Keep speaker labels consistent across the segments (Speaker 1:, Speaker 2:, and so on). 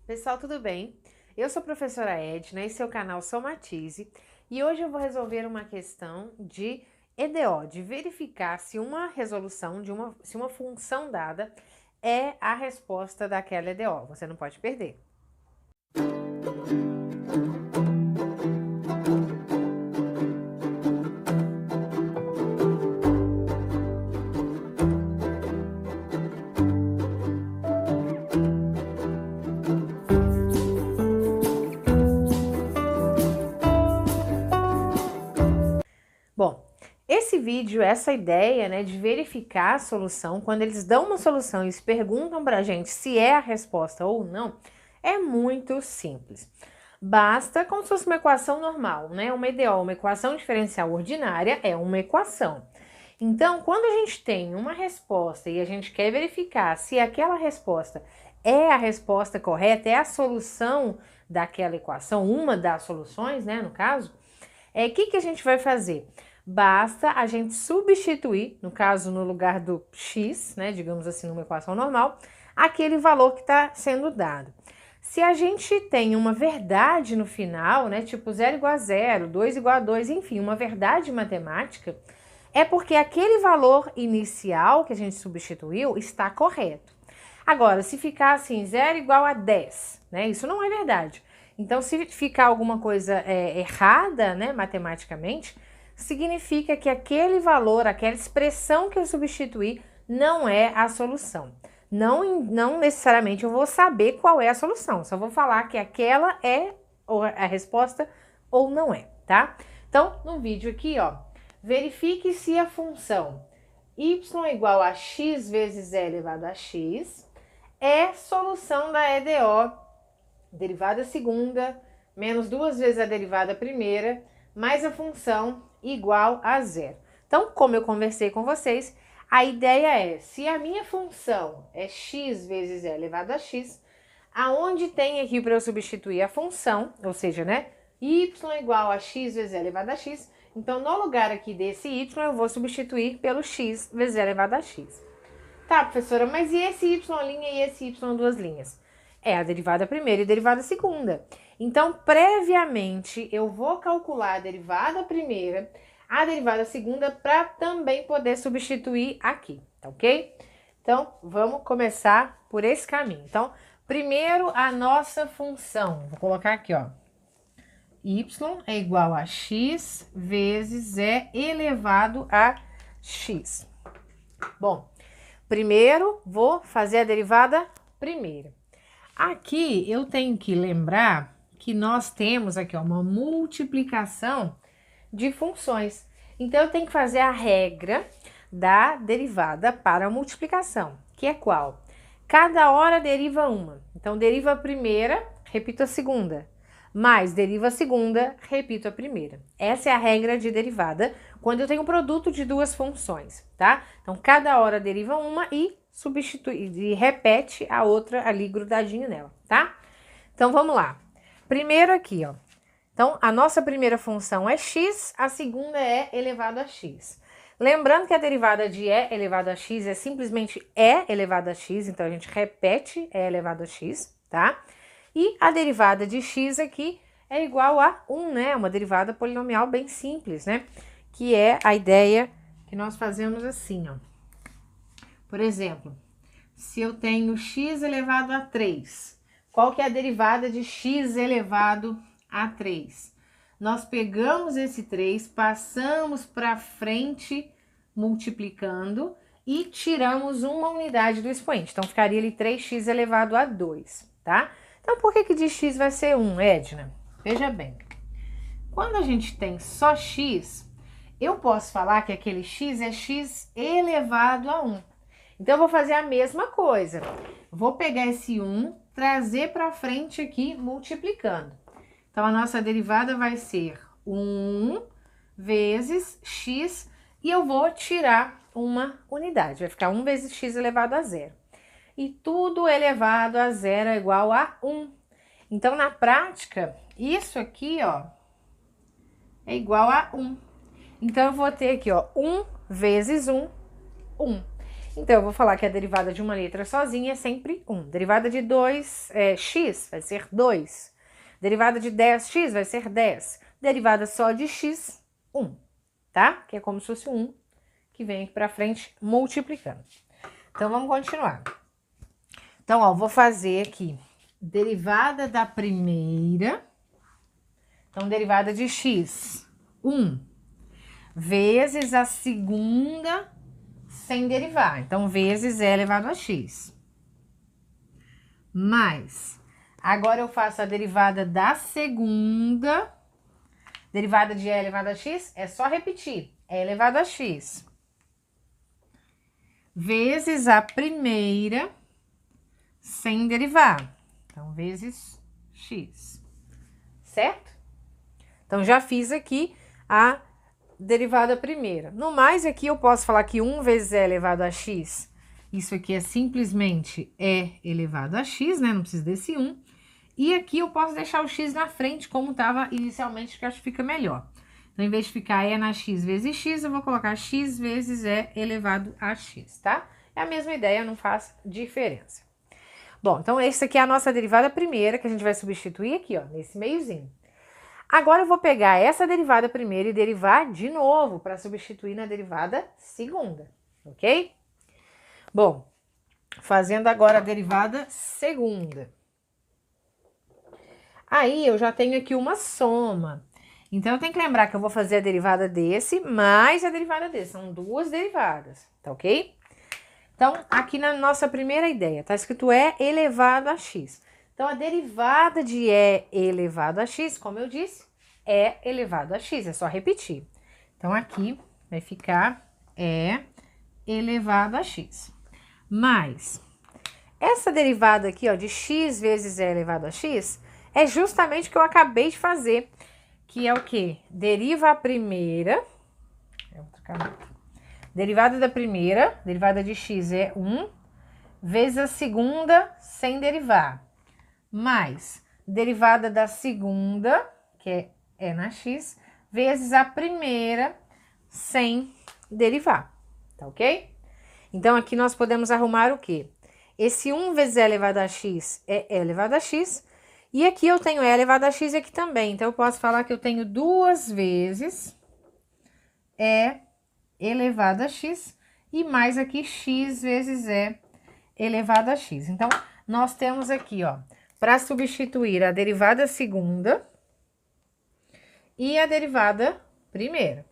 Speaker 1: Pessoal, tudo bem? Eu sou a professora Edna, esse é o canal Somatize e hoje eu vou resolver uma questão de EDO, de verificar se uma resolução, se uma função dada é a resposta daquela EDO. Você não pode perder. Bom, esse vídeo, essa ideia, né, de verificar a solução, quando eles dão uma solução e perguntam pra gente se é a resposta ou não, é muito simples. Basta como se fosse uma equação normal, né? Uma EDO, uma equação diferencial ordinária, é uma equação. Então, quando a gente tem uma resposta e a gente quer verificar se aquela resposta é a resposta correta, é a solução daquela equação, uma das soluções, né, no caso, o que a gente vai fazer? Basta a gente substituir, no caso, no lugar do x, né, digamos assim, numa equação normal, aquele valor que está sendo dado. Se a gente tem uma verdade no final, né, tipo 0 igual a 0, 2 igual a 2, enfim, uma verdade matemática, é porque aquele valor inicial que a gente substituiu está correto. Agora, se ficar assim, 0 igual a 10, né, isso não é verdade. Então, se ficar alguma coisa errada, né, matematicamente, significa que aquele valor, aquela expressão que eu substituí, não é a solução. Não necessariamente eu vou saber qual é a solução, só vou falar que aquela é a resposta ou não é, tá? Então, no vídeo aqui, ó, verifique se a função y igual a x vezes e elevado a x é solução da EDO, derivada segunda, menos 2 vezes a derivada primeira, mais a função igual a zero. Então, como eu conversei com vocês, a ideia é, se a minha função é x vezes e elevado a x, aonde tem aqui para eu substituir a função, ou seja, né, y igual a x vezes e elevado a x, então no lugar aqui desse y eu vou substituir pelo x vezes e elevado a x. Tá, professora, mas e esse y' e esse y duas linhas? É a derivada primeira e a derivada segunda. Então, previamente, eu vou calcular a derivada primeira, a derivada segunda, para também poder substituir aqui, tá ok? Então, vamos começar por esse caminho. Então, primeiro a nossa função. Vou colocar aqui, ó. Y é igual a x vezes e elevado a x. Bom, primeiro vou fazer a derivada primeira. Aqui eu tenho que lembrar que nós temos aqui ó, uma multiplicação de funções. Então, eu tenho que fazer a regra da derivada para a multiplicação, que é qual? Cada hora deriva uma. Então, deriva a primeira, repito a segunda. Mais deriva a segunda, repito a primeira. Essa é a regra de derivada quando eu tenho um produto de duas funções, tá? Então, cada hora deriva uma e substitui e repete a outra ali grudadinho nela, tá? Então, vamos lá. Primeiro aqui, ó. Então, a nossa primeira função é x, a segunda é elevado a x. Lembrando que a derivada de e elevado a x é simplesmente e elevado a x, então a gente repete e elevado a x, tá? E a derivada de x aqui é igual a 1, né? Uma derivada polinomial bem simples, né? Que é a ideia que nós fazemos assim, ó. Por exemplo, se eu tenho x elevado a 3, qual que é a derivada de x elevado a 3? Nós pegamos esse 3, passamos para frente multiplicando e tiramos uma unidade do expoente. Então, ficaria ali 3x elevado a 2, tá? Então, por que de x vai ser 1, Edna? Veja bem, quando a gente tem só x, eu posso falar que aquele x é x elevado a 1. Então, eu vou fazer a mesma coisa. Vou pegar esse 1, trazer para frente aqui, multiplicando. Então, a nossa derivada vai ser 1 vezes x, e eu vou tirar uma unidade. Vai ficar 1 vezes x elevado a 0. E tudo elevado a 0 é igual a 1. Então, na prática, isso aqui, ó, é igual a 1. Então, eu vou ter aqui, ó, 1 vezes 1, 1. Então, eu vou falar que a derivada de uma letra sozinha é sempre 1. Derivada de 2, x, vai ser 2. Derivada de 10x vai ser 10. Derivada só de x, 1, tá? Que é como se fosse 1 que vem aqui pra frente multiplicando. Então, vamos continuar. Então, ó, vou fazer aqui derivada da primeira. Então, derivada de x, 1, vezes a segunda sem derivar. Então, vezes e elevado a x. Mais, agora eu faço a derivada da segunda. Derivada de e elevado a x é só repetir. E elevado a x. Vezes a primeira sem derivar. Então, vezes x. Certo? Então, já fiz aqui a derivada primeira. No mais, aqui eu posso falar que 1 vezes e elevado a x, isso aqui é simplesmente e elevado a x, né? Não precisa desse 1. E aqui eu posso deixar o x na frente, como estava inicialmente, que eu acho que fica melhor. Então, em vez de ficar e na x vezes x, eu vou colocar x vezes e elevado a x, tá? É a mesma ideia, não faz diferença. Bom, então essa aqui é a nossa derivada primeira, que a gente vai substituir aqui, ó, nesse meiozinho. Agora eu vou pegar essa derivada primeira e derivar de novo para substituir na derivada segunda, ok? Bom, fazendo agora a derivada segunda. Aí eu já tenho aqui uma soma. Então eu tenho que lembrar que eu vou fazer a derivada desse mais a derivada desse. São duas derivadas, tá ok? Então, aqui na nossa primeira ideia, tá escrito e elevado a x. Então, a derivada de e elevado a x, como eu disse, é elevado a x, é só repetir. Então, aqui vai ficar e elevado a x. Mas, essa derivada aqui, ó, de x vezes e elevado a x, é justamente o que eu acabei de fazer, que é o quê? Deriva a primeira, derivada da primeira, derivada de x é 1, vezes a segunda sem derivar, mais derivada da segunda, que é na x, vezes a primeira sem derivar, tá ok? Então, aqui nós podemos arrumar o quê? Esse 1 vezes e elevado a x é e elevado a x, e aqui eu tenho e elevado a x aqui também. Então, eu posso falar que eu tenho duas vezes e elevado a x, e mais aqui x vezes e elevado a x. Então, nós temos aqui, ó, para substituir a derivada segunda e a derivada primeira,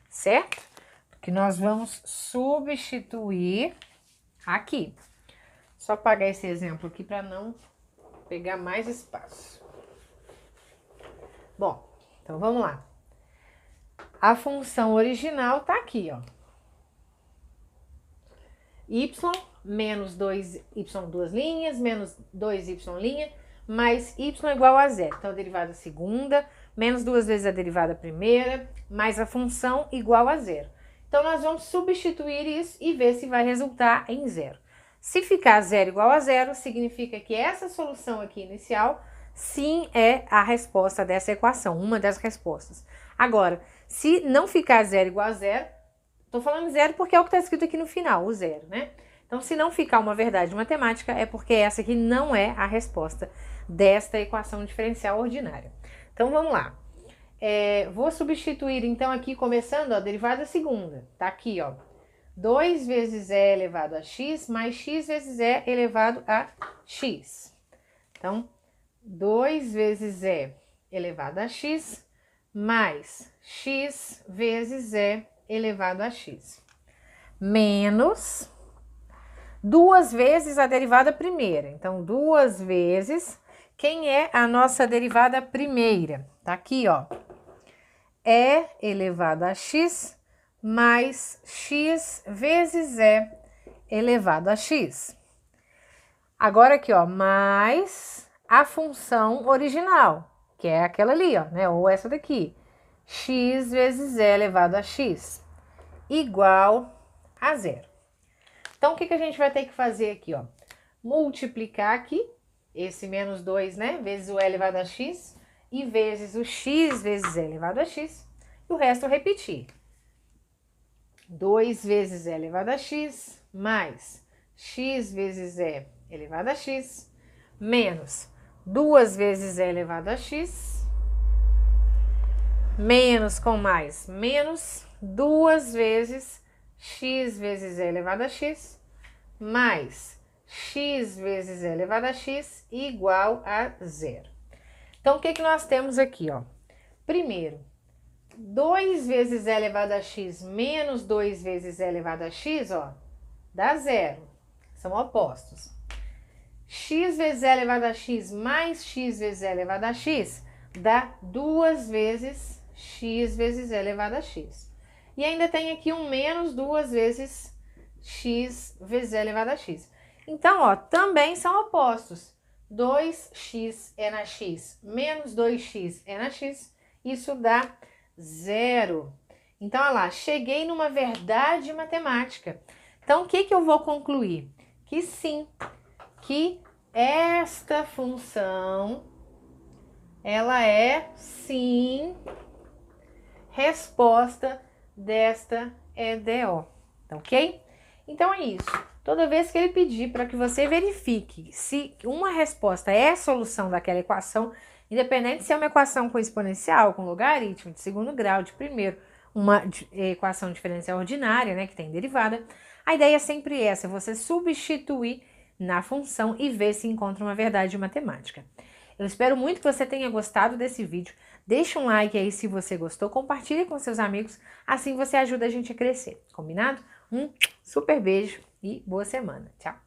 Speaker 1: certo? Que nós vamos substituir aqui. Só apagar esse exemplo aqui para não pegar mais espaço. Bom, então vamos lá. A função original tá aqui, ó. Y menos 2y duas linhas, menos 2y linha, mais y igual a zero. Então, a derivada segunda, menos duas vezes a derivada primeira, mais a função igual a zero. Então, nós vamos substituir isso e ver se vai resultar em zero. Se ficar zero igual a zero, significa que essa solução aqui inicial, sim, é a resposta dessa equação, uma das respostas. Agora, se não ficar zero igual a zero, tô falando zero porque é o que está escrito aqui no final, o zero, né? Então, se não ficar uma verdade matemática, é porque essa aqui não é a resposta desta equação diferencial ordinária. Então, vamos lá. Vou substituir, então, aqui, começando, ó, a derivada segunda. Tá aqui, ó. 2 vezes e elevado a x, mais x vezes e elevado a x. Então, 2 vezes e elevado a x, mais x vezes e elevado a x. Menos 2 vezes a derivada primeira. Então, 2 vezes, quem é a nossa derivada primeira? Tá aqui, ó. E elevado a x mais x vezes e elevado a x. Agora aqui, ó, mais a função original, que é aquela ali, ó, né? Ou essa daqui. X vezes e elevado a x igual a zero. Então, o que a gente vai ter que fazer aqui, ó? Multiplicar aqui, esse menos 2, né? Vezes o e elevado a x, e vezes o x vezes e elevado a x, e o resto repetir. 2 vezes e elevado a x, mais x vezes e elevado a x, menos 2 vezes e elevado a x, menos com mais, menos 2 vezes x vezes e elevado a x, mais x vezes e elevado a x igual a zero. Então, o que nós temos aqui, ó? Primeiro, 2 vezes e elevado a x menos 2 vezes e elevado a x, ó, dá zero. São opostos. X vezes e elevado a x mais x vezes e elevado a x dá 2 vezes x vezes e elevado a x. E ainda tem aqui um menos 2 vezes x vezes e elevado a x. Então, ó, também são opostos. 2x é na x menos 2x é na x, isso dá zero. Então, olha lá, cheguei numa verdade matemática. Então, o que eu vou concluir? Que sim, que esta função, ela é, sim, resposta desta EDO, tá ok? Então, é isso. Toda vez que ele pedir para que você verifique se uma resposta é a solução daquela equação, independente se é uma equação com exponencial, com logaritmo, de segundo grau, de primeiro, uma equação diferencial ordinária, né, que tem derivada, a ideia é sempre essa, você substituir na função e ver se encontra uma verdade matemática. Eu espero muito que você tenha gostado desse vídeo. Deixa um like aí se você gostou, compartilhe com seus amigos, assim você ajuda a gente a crescer, combinado? Um super beijo e boa semana. Tchau!